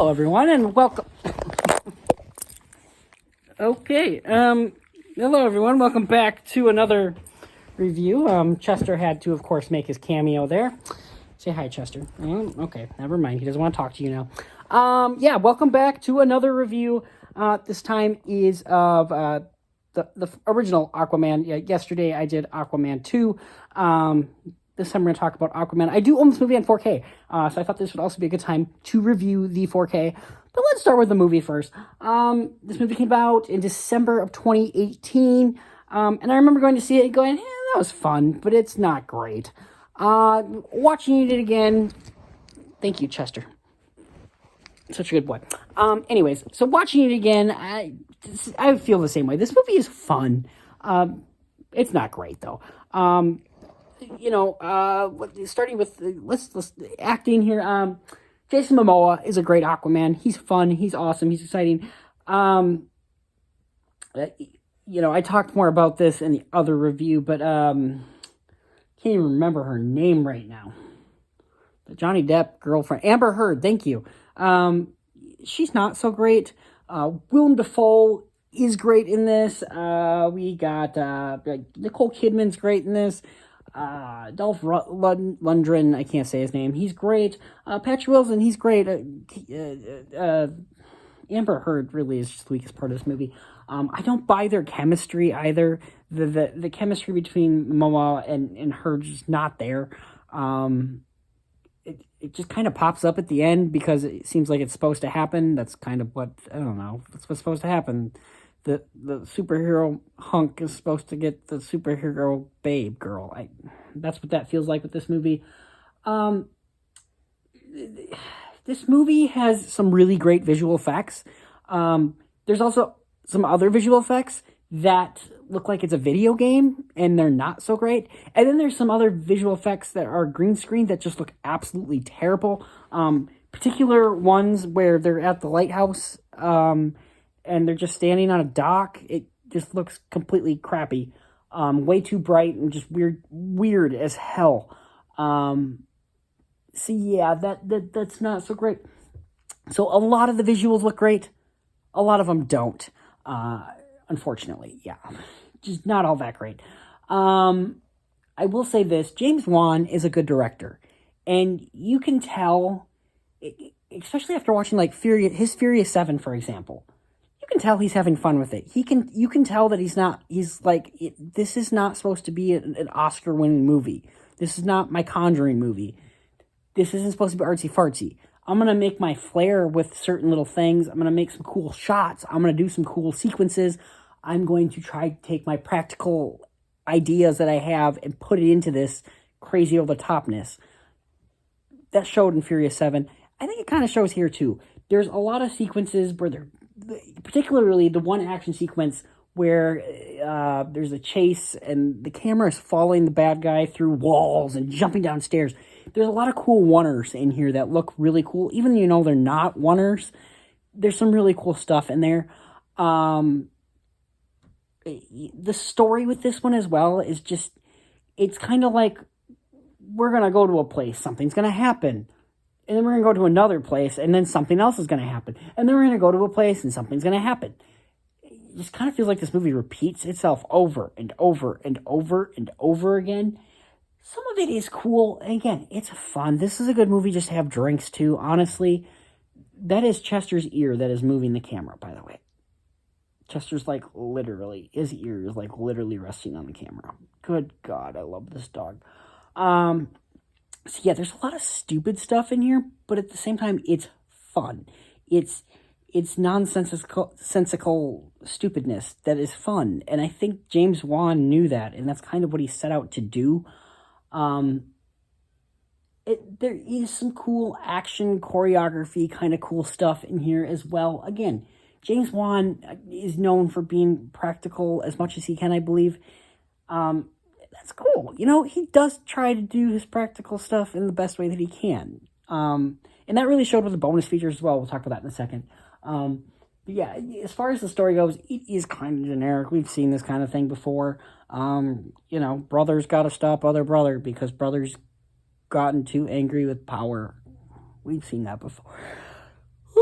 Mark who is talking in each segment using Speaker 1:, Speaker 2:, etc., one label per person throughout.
Speaker 1: Hello, everyone, and welcome. Okay, hello, everyone. Welcome back to another review. Chester had to, of course, make his cameo there. Say hi, Chester. Okay, never mind. He doesn't want to talk to you now. Yeah, welcome back to another review. This time is of the original Aquaman. Yeah, yesterday I did Aquaman 2. This time we're going to talk about Aquaman. I do own this movie on 4K, so I thought this would also be a good time to review the 4K. But let's start with the movie first. This movie came out in December of 2018, and I remember going to see it and going, that was fun, but it's not great. Watching it again, thank you, Chester. Such a good boy. Anyways, so watching it again, I feel the same way. This movie is fun. It's not great, though. Starting with let's acting here. Jason Momoa is a great Aquaman. He's fun. He's awesome. He's exciting. I talked more about this in the other review, but can't even remember her name right now. The Johnny Depp girlfriend, Amber Heard. Thank you. She's not so great. Willem Dafoe is great in this. We got Nicole Kidman's great in this. Dolph Lundgren, I can't say his name. He's great. Patrick Wilson, he's great. Amber Heard really is just the weakest part of this movie. I don't buy their chemistry either. The chemistry between Momoa and Heard is not there. It just kind of pops up at the end because it seems like it's supposed to happen. That's kind of what, I don't know, that's what's supposed to happen. The superhero hunk is supposed to get the superhero babe girl. That's what that feels like with this movie. This movie has some really great visual effects. There's also some other visual effects that look like it's a video game, and they're not so great. And then there's some other visual effects that are green screen that just look absolutely terrible. Particular ones where they're at the lighthouse, and they're just standing on a dock. It just looks completely crappy. Way too bright and just weird as hell. So yeah, that's not so great. So a lot of the visuals look great. A lot of them don't. Unfortunately, yeah. Just not all that great. I will say this, James Wan is a good director. And you can tell, especially after watching like his Furious 7, for example, you can tell he's having fun with it. You can tell that this is not supposed to be an Oscar-winning movie. This is not my Conjuring movie. This isn't supposed to be artsy-fartsy. I'm going to make my flair with certain little things. I'm going to make some cool shots. I'm going to do some cool sequences. I'm going to try to take my practical ideas that I have and put it into this crazy over-the-topness. That showed in Furious 7. I think it kind of shows here, too. There's a lot of sequences where particularly the one action sequence where there's a chase and the camera is following the bad guy through walls and jumping down stairs. There's a lot of cool one-ers in here that look really cool. Even though they're not one-ers, there's some really cool stuff in there. The story with this one as well is just, it's kind of like, we're going to go to a place, something's going to happen. And then we're going to go to another place, and then something else is going to happen. And then we're going to go to a place, and something's going to happen. It just kind of feels like this movie repeats itself over and over and over and over again. Some of it is cool. And again, it's fun. This is a good movie just to have drinks to. Honestly, that is Chester's ear that is moving the camera, by the way. Chester's his ear is literally resting on the camera. Good God, I love this dog. So yeah, there's a lot of stupid stuff in here, but at the same time, it's fun. It's nonsensical stupidness that is fun, and I think James Wan knew that, and that's kind of what he set out to do. There is some cool action choreography, kind of cool stuff in here as well. Again, James Wan is known for being practical as much as he can, I believe. That's cool. He does try to do his practical stuff in the best way that he can. And that really showed with the bonus features as well. We'll talk about that in a second. But yeah, as far as the story goes, it is kind of generic. We've seen this kind of thing before. Brothers got to stop other brother because brothers gotten too angry with power. We've seen that before.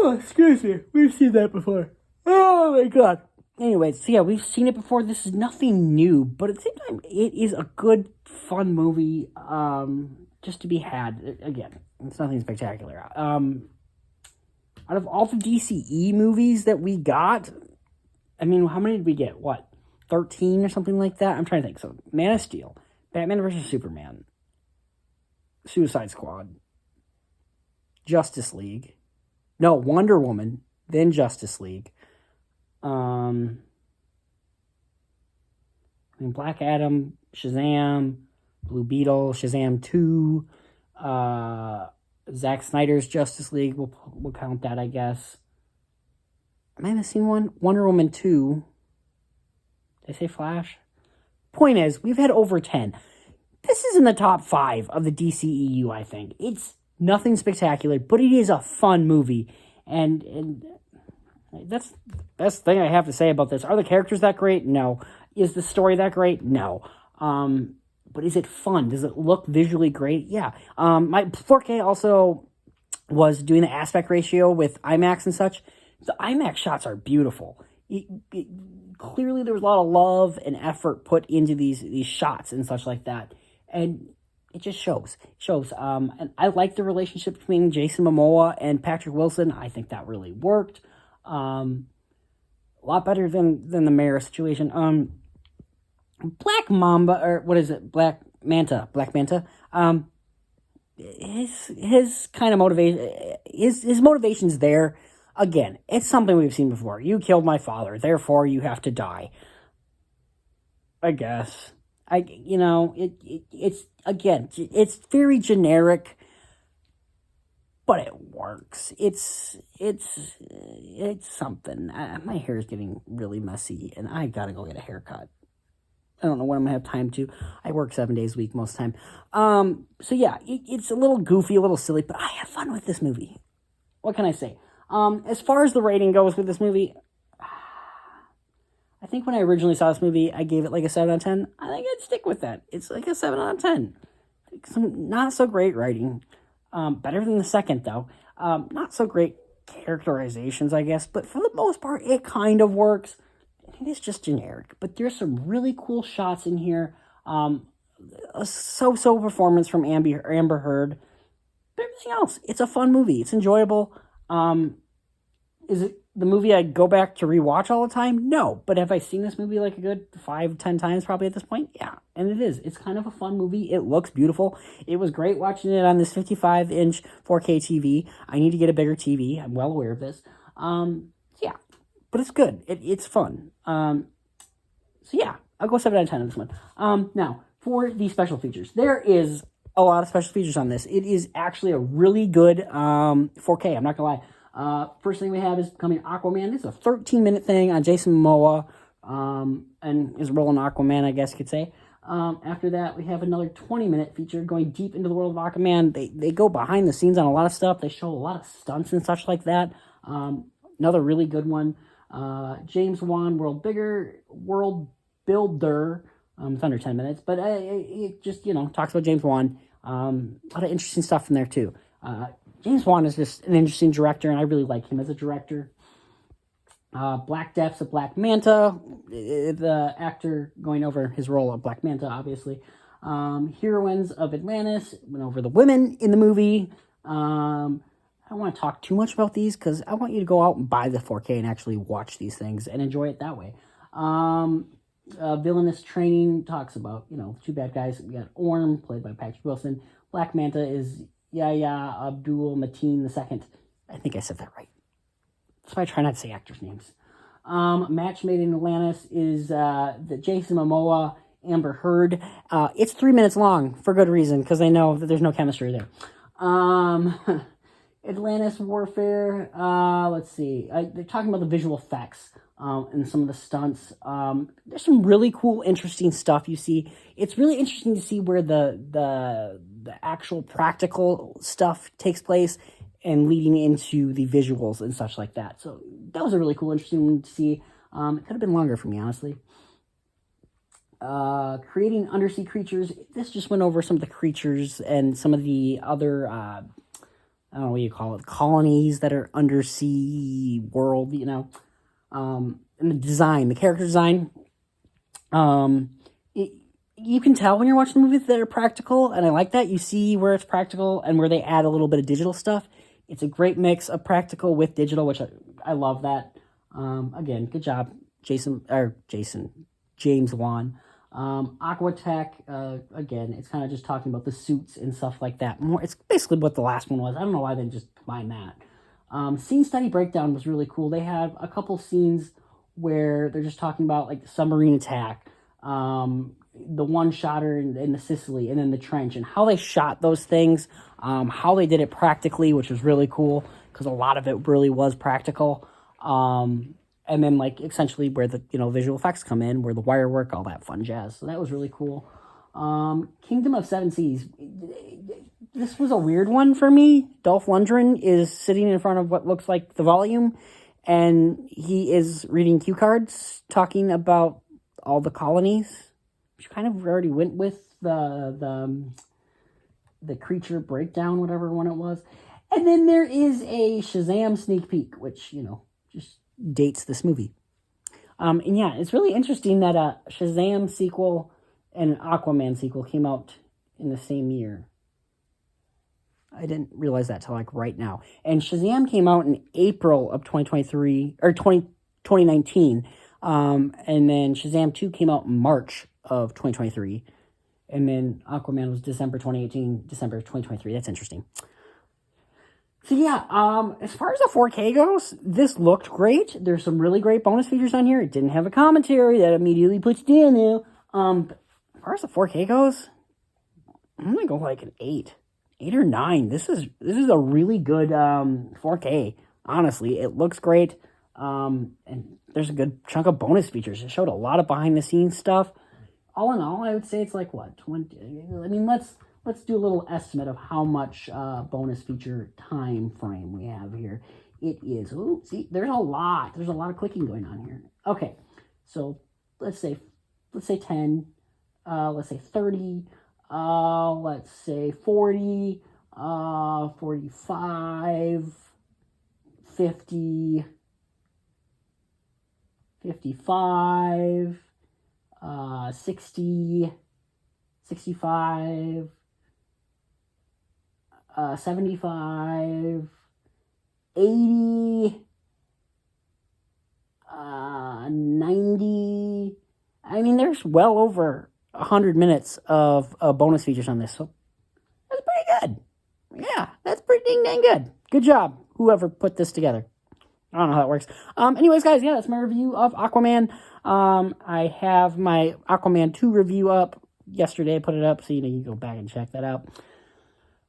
Speaker 1: Oh, excuse me. We've seen that before. Oh my god. Anyways, so yeah, we've seen it before. This is nothing new, but at the same time, it is a good, fun movie. Just to be had. Again, it's nothing spectacular. Out of all the DCE movies that we got, I mean, how many did we get? What, 13 or something like that? I'm trying to think. So, Man of Steel, Batman vs. Superman, Suicide Squad, Justice League. No, Wonder Woman, then Justice League. I mean, Black Adam, Shazam, Blue Beetle, Shazam 2, Zack Snyder's Justice League, we'll count that, I guess. Am I missing one? Wonder Woman 2. Did I say Flash? Point is, we've had over 10. This is in the top 5 of the DCEU, I think. It's nothing spectacular, but it is a fun movie. And that's the best thing I have to say about this. Are the characters that great? No. Is the story that great? No. But is it fun? Does it look visually great? Yeah. My 4K also was doing the aspect ratio with IMAX and such. The IMAX shots are beautiful. Clearly there was a lot of love and effort put into these shots and such like that. And it just shows. And I like the relationship between Jason Momoa and Patrick Wilson. I think that really worked. A lot better than the Mara situation. Black Mamba, or what is it? Black Manta. His kind of motivation, his motivation's there. Again, it's something we've seen before. You killed my father, therefore you have to die. I guess. It's very generic, but it works. It's something. My hair is getting really messy, and I gotta go get a haircut. I don't know when I'm gonna have time to. I work 7 days a week most of the time. So yeah, it's a little goofy, a little silly, but I had fun with this movie. What can I say? As far as the rating goes with this movie, I think when I originally saw this movie, I gave it like a 7 out of 10. I think I'd stick with that. It's like a 7 out of 10. Some not so great writing. Better than the second, though. Not so great characterizations, I guess. But for the most part, it kind of works. It is just generic. But there's some really cool shots in here. A so-so performance from Amber Heard. But everything else, it's a fun movie. It's enjoyable. Is it the movie I go back to rewatch all the time? No. But have I seen this movie like a good 5-10 times probably at this point? Yeah. And it is. It's kind of a fun movie. It looks beautiful. It was great watching it on this 55-inch 4K TV. I need to get a bigger TV. I'm well aware of this. Yeah. But it's good. It's fun. So yeah, I'll go 7 out of 10 on this one. Now, for the special features. There is a lot of special features on this. It is actually a really good 4K. I'm not going to lie. First thing we have is coming Aquaman. It's a 13-minute thing on Jason Momoa, and his role in Aquaman, I guess you could say. After that, we have another 20-minute feature going deep into the world of Aquaman. They go behind the scenes on a lot of stuff. They show a lot of stunts and such like that. Another really good one. James Wan, World Builder. It's under 10 minutes, but it just, talks about James Wan. A lot of interesting stuff in there, too. James Wan is just an interesting director, and I really like him as a director. Black Depths of Black Manta, the actor going over his role of Black Manta, obviously. Heroines of Atlantis, went over the women in the movie. I don't want to talk too much about these, because I want you to go out and buy the 4K and actually watch these things and enjoy it that way. Villainous Training talks about, two bad guys. We got Orm, played by Patrick Wilson. Black Manta is Yahya Abdul Mateen II. I think I said that right. That's why I try not to say actors' names. Match Made in Atlantis is the Jason Momoa, Amber Heard. It's 3 minutes long for good reason, because I know that there's no chemistry there. Atlantis Warfare. Let's see. They're talking about the visual effects and some of the stunts. There's some really cool, interesting stuff you see. It's really interesting to see where the actual practical stuff takes place and leading into the visuals and such like that. So that was a really cool, interesting one to see. It could have been longer for me, honestly. Creating undersea creatures. This just went over some of the creatures and some of the other I don't know what you call it, colonies that are undersea world, you know. And the design, the character design, it, you can tell when you're watching the movies that are practical, and I like that. You see where it's practical and where they add a little bit of digital stuff. It's a great mix of practical with digital, which I love that. Again, good job, James Wan. Aquatech, again, it's kind of just talking about the suits and stuff like that. More, it's basically what the last one was. I don't know why they didn't just combine that. Scene study breakdown was really cool. They have a couple scenes where they're just talking about like the submarine attack, the one-shotter in the Sicily, and then the trench, and how they shot those things, how they did it practically, which was really cool, because a lot of it really was practical. And then, like, essentially where the, visual effects come in, where the wire work, all that fun jazz. So that was really cool. Kingdom of Seven Seas. This was a weird one for me. Dolph Lundgren is sitting in front of what looks like the volume, and he is reading cue cards, talking about all the colonies, which kind of already went with the creature breakdown, whatever one it was. And then there is a Shazam sneak peek, which, just dates this movie. And yeah, it's really interesting that a Shazam sequel and an Aquaman sequel came out in the same year. I didn't realize that till like right now. And Shazam came out in April of 2023, or 2019. And then Shazam 2 came out in March of 2023. And then Aquaman was December 2018, December 2023. That's interesting. So yeah, as far as the 4K goes, this looked great. There's some really great bonus features on here. It didn't have a commentary that immediately puts you in there. But as far as the 4K goes, I'm gonna go like an 8 or 9. This is a really good 4K. Honestly, it looks great. And there's a good chunk of bonus features. It showed a lot of behind the scenes stuff. All in all, I would say it's like what, 20. I mean, let's do a little estimate of how much bonus feature time frame we have here. It is, see, there's a lot of clicking going on here. Okay, so let's say 10, let's say 30, let's say 40, 45, 50, 55, 60, 65, 75, 80, 90. I mean, there's well over 100 minutes of bonus features on this, so that's pretty good. Yeah, that's pretty dang good. Good job, whoever put this together. I don't know how that works. Anyways, guys, yeah, that's my review of Aquaman. I have my Aquaman 2 review up. Yesterday I put it up, so you can go back and check that out.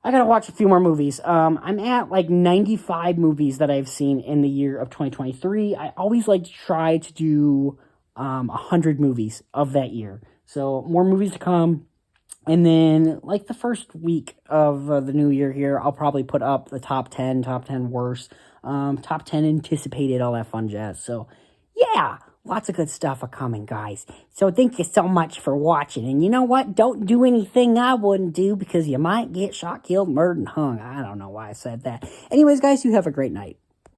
Speaker 1: I gotta watch a few more movies. I'm at like 95 movies that I've seen in the year of 2023. I always like to try to do 100 movies of that year. So more movies to come. And then like the first week of the new year here, I'll probably put up the top 10 worst, top 10 anticipated, all that fun jazz. So yeah, lots of good stuff are coming, guys. So thank you so much for watching. And you know what? Don't do anything I wouldn't do, because you might get shot, killed, murdered, and hung. I don't know why I said that. Anyways, guys, you have a great night.